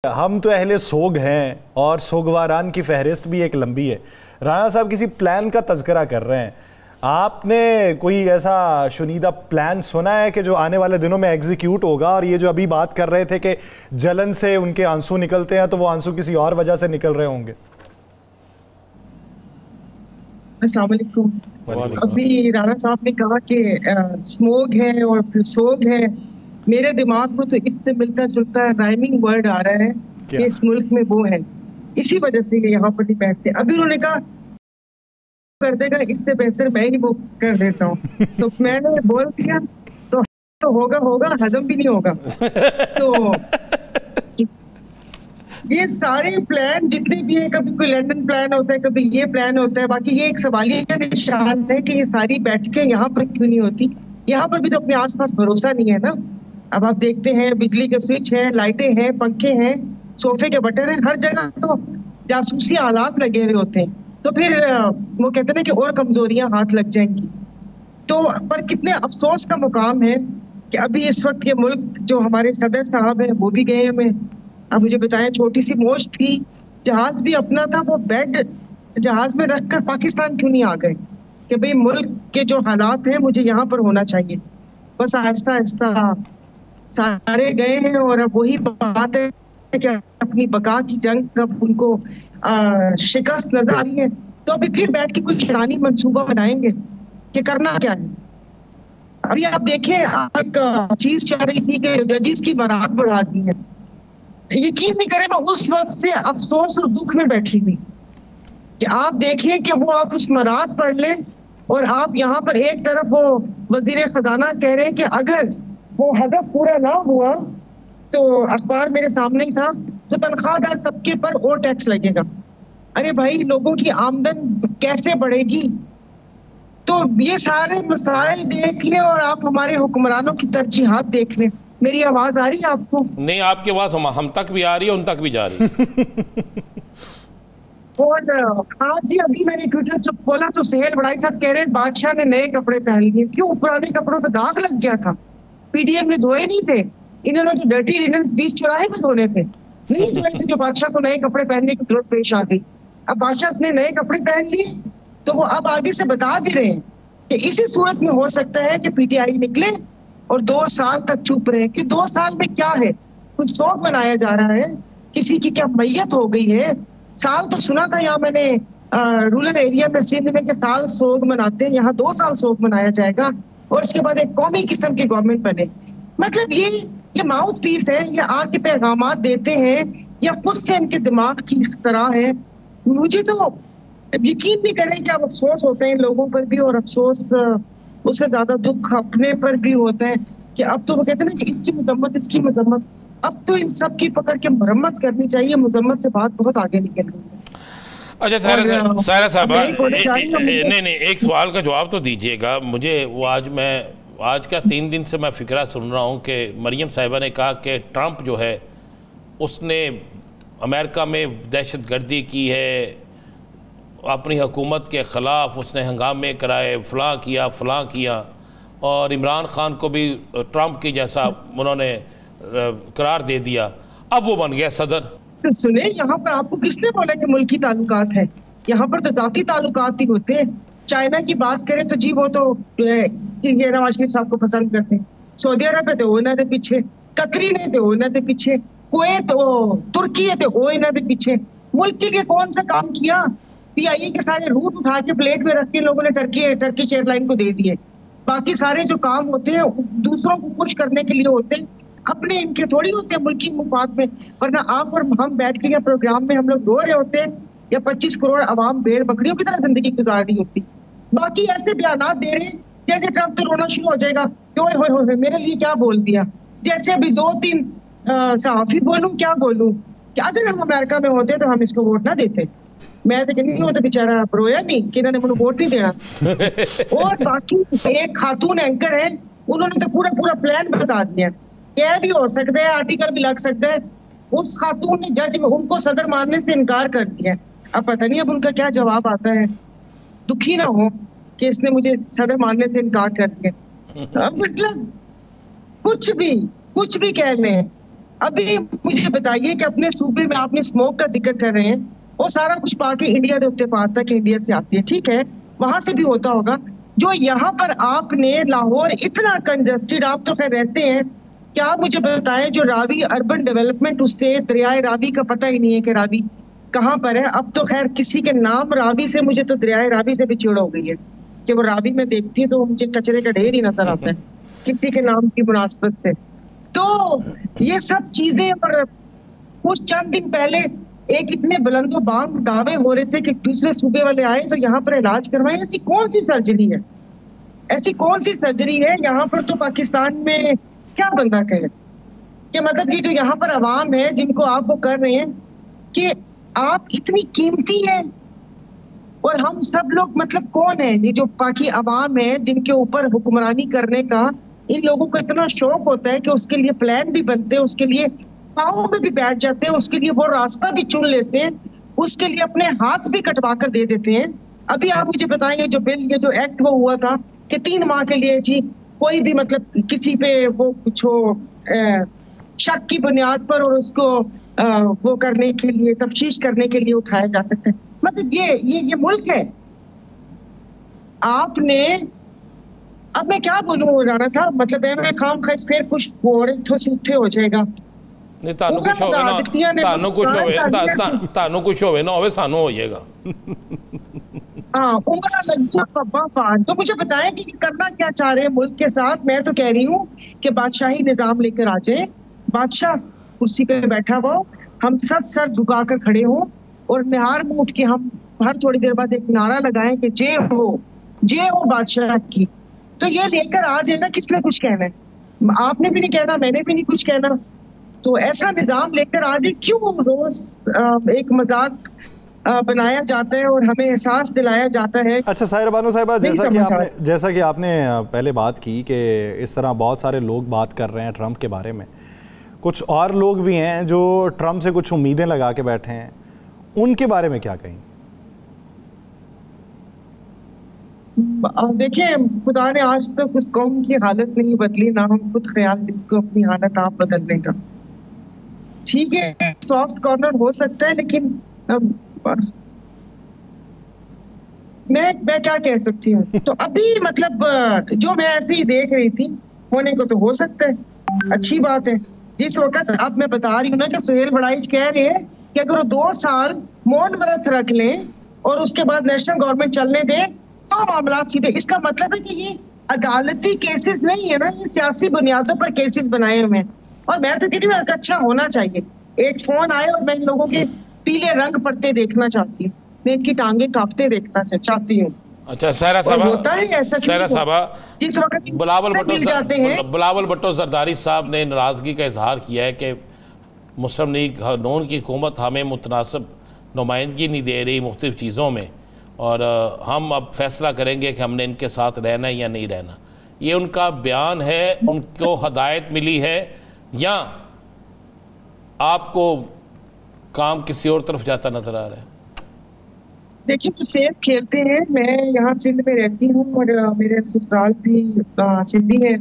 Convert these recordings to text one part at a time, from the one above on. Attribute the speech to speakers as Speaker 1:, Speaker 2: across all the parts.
Speaker 1: हम तो अहले सोग हैं और सोगवारान की फहरिस्त भी एक लंबी है। राणा साहब किसी प्लान का तज़किरा कर रहे हैं, आपने कोई ऐसा शुनीदा प्लान सुना है कि जो आने वाले दिनों में एग्जीक्यूट होगा? और ये जो अभी बात कर रहे थे कि जलन से उनके आंसू निकलते हैं, तो वो आंसू किसी और वजह से निकल रहे होंगे।
Speaker 2: अस्सलाम वालेकुम। अभी राणा साहब ने कहा कि स्मोग है और फिर सोग है। मेरे दिमाग में तो इससे मिलता जुलता राइमिंग वर्ड आ रहा है कि इस मुल्क में वो है, इसी वजह से ये यहाँ पर नहीं बैठते। अभी उन्होंने कहा कर देगा, इससे बेहतर मैं ही वो कर देता हूँ। तो मैंने बोल दिया तो होगा होगा, हजम भी नहीं होगा। तो ये सारे प्लान जितने भी है, कभी कोई लंदन प्लान होता है, कभी ये प्लान होता है। बाकी ये एक सवालिया का निशान है कि ये सारी बैठकें यहाँ पर क्यों नहीं होती। यहाँ पर भी तो अपने आसपास भरोसा नहीं है ना। अब आप देखते हैं बिजली के स्विच है, लाइटें हैं, पंखे हैं, सोफे के बटन हैं, हर जगह तो जासूसी हालात लगे हुए होते हैं। तो फिर वो कहते हैं कि और कमजोरियां हाथ लग जाएंगी। तो पर कितने अफसोस का मुकाम है कि अभी इस वक्त ये मुल्क जो हमारे सदर साहब हैं वो भी गए हमें। अब मुझे बताएं, छोटी सी मोश थी, जहाज भी अपना था, वो बेड जहाज में रखकर पाकिस्तान क्यों नहीं आ गए कि भाई मुल्क के जो हालात हैं मुझे यहाँ पर होना चाहिए। बस आहिस्ता आहिस्ता सारे गए हैं और अब वही बात है कि अपनी बका की जंग अब उनको शिकस्त नजर आ रही है। तो अभी फिर बैठ के कुछ शरानी मंसूबा बनाएंगे कि करना क्या है। अभी आप देखें, एक चीज चल रही थी कि जजेस की बारात बढ़ा दी है। यकीन नहीं करें, मैं उस वक्त से अफसोस और दुख में बैठी हुई कि आप देखें कि वो आप उस बारात पढ़ लें और आप यहाँ पर एक तरफ वो वजीर खजाना कह रहे हैं कि अगर वो हदफ पूरा ना हुआ, तो अखबार मेरे सामने ही था, तो तनख्वाहदार तबके पर और टैक्स लगेगा। अरे भाई, लोगों की आमदन कैसे बढ़ेगी? तो ये सारे मसाइल देख लें और आप हमारे हुक्मरानों की तरजीहात देख लें। मेरी आवाज आ रही है आपको?
Speaker 3: नहीं, आपकी आवाज हम तक भी आ रही है, उन तक भी जा रही है।
Speaker 2: और हाँ जी, अभी मैंने ट्विटर जब खोला तो सेहल बड़ाई साहब कह रहे हैं बादशाह ने नए कपड़े पहन लिए। क्यों? पुराने कपड़ों पर दाग लग गया था, पीडीएम ने धोए नहीं थे। इन्होंने जो डर्टी लिनन्स बीच चौराहे में धोने थे, नहीं धोए थे, जो बादशाह को नए कपड़े पहनने की जरूरत पेश आ गई। अब बादशाह ने नए कपड़े पहन लिए, तो वो अब आगे से बता भी रहे हैं कि इसी सूरत में हो सकता है कि पीटीआई निकले और 2 साल तक चुप रहे। कि 2 साल में क्या है? कुछ शोक मनाया जा रहा है? किसी की क्या मैयत हो गई है? साल तो सुना था यहाँ मैंने रूरल एरिया में सिंध में कि साल सोग मनाते हैं, यहाँ 2 साल सोग मनाया जाएगा और इसके बाद एक कौमी किस्म की गवर्नमेंट बने। मतलब ये माउथ पीस है, ये आके पैगामात देते हैं या खुद से इनके दिमाग की तरह है। मुझे तो यकीन नहीं करें कि अब अफसोस होते हैं लोगों पर भी, और अफसोस उससे ज्यादा दुख अपने पर भी होता है कि अब तो वो कहते हैं ना कि इसकी मजम्मत, इसकी मजम्मत। अब तो इन सब की पकड़ के मरम्मत करनी चाहिए। मजम्मत से बात बहुत आगे निकल रही है।
Speaker 3: अच्छा सायरा साहब, नहीं, एक सवाल का जवाब तो दीजिएगा मुझे। वो आज का 3 दिन से मैं फिक्रा सुन रहा हूँ कि मरियम साहिबा ने कहा कि ट्रंप जो है उसने अमेरिका में दहशत गर्दी की है, अपनी हुकूमत के ख़िलाफ़ उसने हंगामे कराए, फ़लाँ किया, और इमरान ख़ान को भी ट्रंप की जैसा उन्होंने करार दे दिया। अब वो बन गया सदर।
Speaker 2: तो सुने, यहाँ पर आपको किसने बोला कि मुल्की ताल्लुकात है? यहाँ पर तो जाती ताल्लुकात ही होते हैं। चाइना की बात करें तो जी वो तो ये नवाज शरीफ साहब को पसंद करते हैं। सऊदी अरब है तो वो इन्हों के पीछे, कतरी ने तो इन्हों के पीछे, कुवैत तुर्की है तो वो इन्हों के पीछे। मुल्क के लिए कौन सा काम किया? पीआईए के सारे रूट उठा के प्लेट में रख के लोगों ने टर्किश एयरलाइन को दे दिए। बाकी सारे जो काम होते हैं दूसरों को खुश करने के लिए होते हैं, अपने इनके थोड़ी होते हैं मुल्की मुफाद में। वरना आप और हम बैठ के या प्रोग्राम में हम लोग रो रहे होते हैं या 25 करोड़ अवाम भेड़ बकरियों की तरह जिंदगी गुजार रही होती। बाकी ऐसे बयानात दे रहे हैं जैसे ट्रंप तो रोना शुरू हो जाएगा कि ओए होए होए मेरे लिए क्या बोल दिया। जैसे अभी 2-3 सहाफी बोलूं, क्या बोलूं कि अगर हम अमेरिका में होते तो हम इसको वोट ना देते। मैं तो कहती हूँ तो बेचारा रोया नहीं कि इन्होंने मुझे वोट नहीं देना। और बाकी एक खातून एंकर है, उन्होंने तो पूरा प्लान बता दिया। क्या भी हो सकता है, आर्टिकल भी लग सकता है। उस खातून ने जज में उनको सदर मानने से इनकार कर दिया। अब पता नहीं अब उनका क्या जवाब आता है। दुखी ना हो कि इसने मुझे सदर मानने से इनकार कर दिया। मतलब कुछ भी कह लें, अभी मुझे बताइए कि अपने सूबे में आपने स्मोक का जिक्र कर रहे हैं, वो सारा कुछ पाके इंडिया के उत्ते पाता कि इंडिया से आती है, ठीक है, वहां से भी होता होगा। जो यहाँ पर आपने लाहौर इतना कंजस्टेड, आप तो खैर रहते हैं, क्या आप मुझे बताएं जो रावी अर्बन डेवलपमेंट, उससे दरियाए रावी का पता ही नहीं है कि रावी कहाँ पर है। अब तो खैर किसी के नाम रावी से मुझे तो दरियाए रावी से भी चिड़ हो गई है कि वो रावी में देखती है तो मुझे कचरे का ढेर ही नजर आता है किसी के नाम की मुनासबत से। तो ये सब चीजें, और कुछ चंद दिन पहले एक इतने बुलंदो बांग दावे हो रहे थे कि दूसरे सूबे वाले आए तो यहाँ पर इलाज करवाएं। ऐसी कौन सी सर्जरी है, ऐसी कौन सी सर्जरी है यहाँ पर? तो पाकिस्तान में क्या बंदा कहे कि मतलब ये जो यहाँ पर अवाम है जिनको आप वो कर रहे हैं कि आप इतनी कीमती है, और हम सब लोग मतलब कौन है ये जो बाकी अवाम है जिनके ऊपर हुक्मरानी करने का इन लोगों को इतना शौक होता है कि उसके लिए प्लान भी बनते हैं, उसके लिए पाँव में भी बैठ जाते हैं, उसके लिए वो रास्ता भी चुन लेते हैं, उसके लिए अपने हाथ भी कटवा कर दे देते हैं। अभी आप मुझे बताएंगे जो बिल, ये जो एक्ट वो हुआ था कि 3 माह के लिए जी कोई भी मतलब किसी पे वो कुछ हो शक की बुनियाद पर और उसको वो करने के लिए, तफ्तीश करने के लिए उठाया जा सकता है। मतलब ये मुल्क है। आपने, अब मैं क्या बोलूं राणा साहब, मतलब मैं खाम खर्च फिर कुछ उठे हो जाएगा।
Speaker 3: नहीं तानू कुछ होवे ना, तानू कुछ होवे, तानू कुछ होवे ना होवे, सानू हो जाएगा।
Speaker 2: हाँ, उम्र लगियां पब्बा पान। तो मुझे बताएं कि करना क्या चाह रहे हैं मुल्क के साथ। मैं तो कह रही हूँ कि बादशाही निजाम लेकर आ जाए, बादशाह कुर्सी पे बैठा हुआ हो, हम सब सर झुकाकर खड़े हों और निहार में उठ के हम हर थोड़ी देर बाद एक नारा लगाएं कि जय हो बादशाह की। तो ये लेकर आ जाए ना, किसने कुछ कहना है? आपने भी नहीं कहना, मैंने भी नहीं कुछ कहना। तो ऐसा निजाम लेकर आ जाए। क्यों रोज एक मजाक बनाया जाता है और हमें एहसास दिलाया जाता है?
Speaker 1: अच्छा साहिरा बानो साहिबा, जैसा कि आपने पहले बात की कि इस तरह बहुत सारे लोग बात कर रहे हैं ट्रंप के बारे में, कुछ और लोग भी हैं जो ट्रंप से कुछ उम्मीदें लगा के बैठे हैं, उनके बारे में क्या कहें?
Speaker 2: देखिए, खुदा ने आज तक उस कौम की हालत नहीं बदली, ना हम खुद ख्याल जिसको अपनी हालत आप बदलने का। ठीक है, सॉफ्ट कॉर्नर हो सकता है, लेकिन मैं क्या कह सकती हूँ? तो अभी मतलब जो मैं ऐसे ही देख रही थी, होने को तो हो सकता है, अच्छी बात है। जिस वक्त अब मैं बता रही हूँ ना कि सुहेल बड़ाइच कह रहे हैं कि अगर वो 2 साल मौन व्रत रख लें और उसके बाद नेशनल गवर्नमेंट चलने दें तो मामला सीधे, इसका मतलब है कि ये अदालती केसेस नहीं है ना, ये सियासी बुनियादों पर केसेस बनाए हुए हैं। और मैं तो कह रही हूँ अच्छा होना चाहिए। एक फोन आए और मैं इन लोगों के पीले रंग पड़ते देखना चाहती हूँ, मैं इनकी टांगे कांपते देखना चाहती हूँ।
Speaker 3: अच्छा साहिरा साहबा,
Speaker 2: होता है ऐसा?
Speaker 3: साहिरा साहबा,
Speaker 2: जिस वक्त
Speaker 3: बिलावल भुट्टो जरदारी साहब ने नाराजगी का इजहार किया है कि मुस्लिम लीग नून की हुकूमत हमें मुतनासिब नुमाइंदगी नहीं दे रही मुख्तलिफ चीज़ों में, और हम अब फैसला करेंगे कि हमने इनके साथ रहना है या नहीं रहना। ये उनका बयान है, उनको हदायत मिली है, या आपको काम किसी और तरफ जाता नजर आ रहा है?
Speaker 2: देखिए, तो सेब खेलते हैं। मैं यहाँ सिंध में रहती हूँ और मेरे ससुराल भी सिंधी है।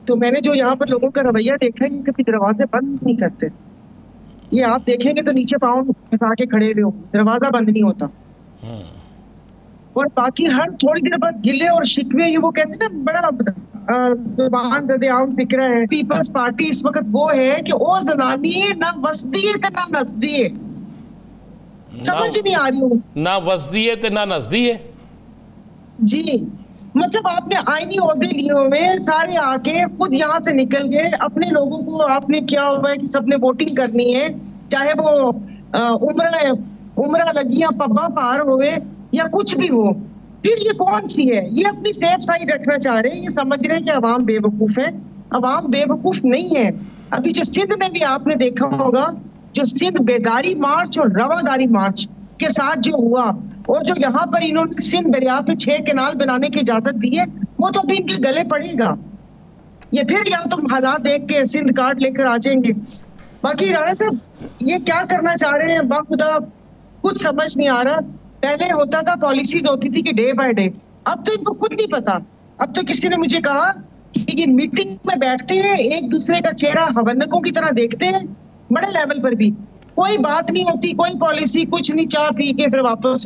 Speaker 2: तो मैंने जो यहाँ पर लोगों का रवैया देखा है, कभी दरवाजे बंद नहीं करते। ये आप देखेंगे तो नीचे पाँव फंसा के खड़े हुए हो, दरवाजा बंद नहीं होता। और बाकी हर थोड़ी देर बाद गिले और शिकवे, ये वो कहते हैं ना, बड़ा जुबान ज़दे-आम फिक्रा है। पीपल्स पार्टी इस वक्त वो है कि ओ जनानी ना वसदी है ना नसदी है, समझ नहीं आ रही हूँ।
Speaker 3: ना वसदी है तो ना नसदी है
Speaker 2: जी। मतलब आपने आईनी ओहदे लिए हुए, सारे आके खुद यहाँ से निकल गए। अपने लोगों को आपने क्या हुआ है कि सबने वोटिंग करनी है, चाहे वो उम्र लगियां पब्बा पार हुए या कुछ भी हो। फिर ये कौन सी है? ये अपनी सेफ साइड रखना चाह रहे हैं। ये समझ रहे हैं कि अवाम बेवकूफ है। अवाम बेवकूफ नहीं है। अभी जो सिंध में भी आपने देखा होगा, जो सिंध बेदारी मार्च और रवादारी मार्च के साथ जो हुआ, और जो यहाँ पर इन्होंने सिंध दरिया पे 6 कैनाल बनाने की इजाजत दी है, वो तो अभी इनके गले पड़ेगा। ये फिर या तो हालात देख के सिंध कार्ड लेकर आ जाएंगे। बाकी राणा साहब, ये क्या करना चाह रहे हैं बाखुदा कुछ समझ नहीं आ रहा। पहले होता था, पॉलिसीज होती थी कि डे बाय डे, अब तो इनको खुद नहीं पता। अब तो किसी ने मुझे कहा कि ये मीटिंग में बैठते हैं, एक दूसरे का चेहरा हवन्नकों की तरह देखते हैं, बड़े लेवल पर भी कोई बात नहीं होती, कोई पॉलिसी कुछ नहीं, चाह पी के फिर वापस